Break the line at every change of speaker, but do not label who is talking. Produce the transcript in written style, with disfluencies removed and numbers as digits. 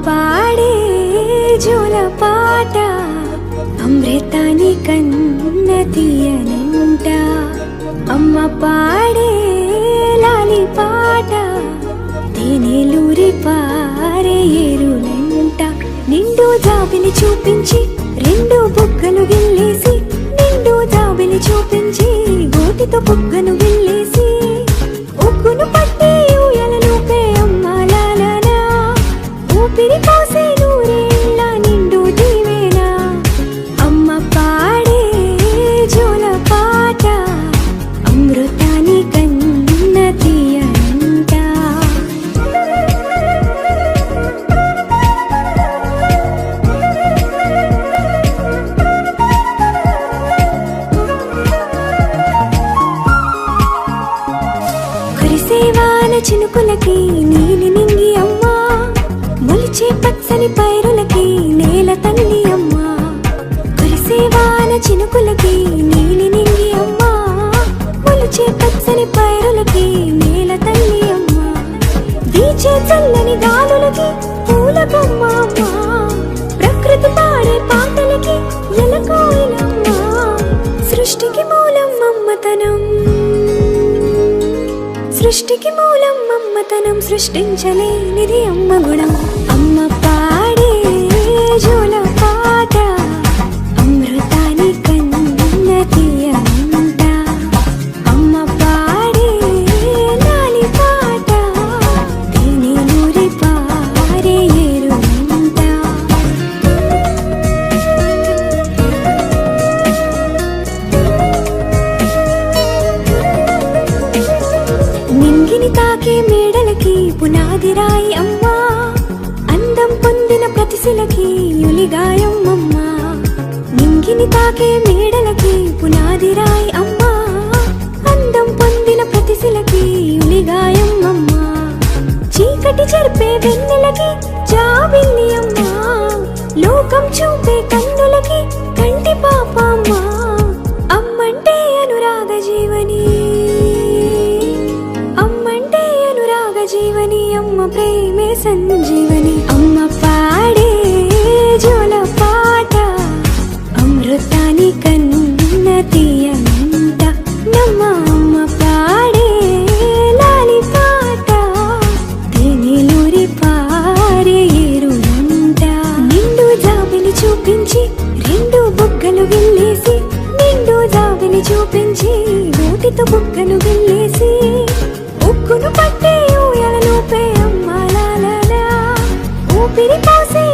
పాడే జోల పాట అమృతాని కన్న తీయనంట. అమ్మ పాడే లాలి పాట తేనెలూరి పారే ఏరులంట. నిండు జాబిలి చూపించి రెండు బుగ్గలు గిల్లేసి, నిండు జాబిలి చూపించి గోటితో బుగ్గను గిల్లేసి, ఉగ్గును పట్టి ఊయలలోపే అమ్మ లాలనా, ఊపిరి పోసే నూరేళ్ళ నిండు దీవేనా. అమ్మ పాడే జోల పాట అమృతాని కన్న తీయనంట. కురిసేవాన చినుకులకి నీలి నింగి అమ్మ, మొలిచే పచ్చని పైరులకి నేల తల్లి అమ్మ. కురిసేవాన చినుకులకి నీలి నింగి అమ్మ, మొలిచే పచ్చని పైరులకి నేల తల్లి అమ్మ. వీచే చల్లని గాలులకి పూల బొమ్మ అమ్మ, ప్రకృతి పాడే పాటలకి ఎలకోయిలమ్మ. సృష్టికి మూలం అమ్మతనం, సృష్టికి మూలం అమ్మతనం, సృష్టించలేనిది అమ్మ గుణం. అమ్మ పాడే జోల పాట అమృతాని కన్న తీయనంట. అమ్మ పాడే లాలి పాట తేనెలూరి పారే ఏరులంట. నింగిని తాకే మేడలకి పునాది రాయి అమ్మ, అందం పొందిన ప్రతిశిలకి యులిగాయం అమ్మ. నింగిని తాకే మేడలకి పునాది రాయి అమ్మ, అందం పొందిన ప్రతిశిలకి యులిగాయం అమ్మ. చీకటి చెరిపే వెన్నెలకి జాబిల్లి అమ్మ, లోకం చూపే కన్నులకి కంటి పాప అమ్మ. అమ్మంటే అనురాగ జీవని, అమ్మంటే అనురాగ జీవని, అమ్మ ప్రేమే సంజీవని. అమ్మ పాడే జోల పాట అమృతాని కన్న తీయనంట. నమ్మ అమ్మ పాడే లాలి పాట తేనెలూరి పారే ఏరులంట. నిండు జాబిలి చూపించి రెండు బుగ్గలు గిల్లేసి, నిండు జాబిలి చూపించి గోటితో బుగ్గను గిల్లేసి, ఉగ్గును పట్టి ఊయలలోపే అమ్మ లాలనా, ఊపిరి పోసే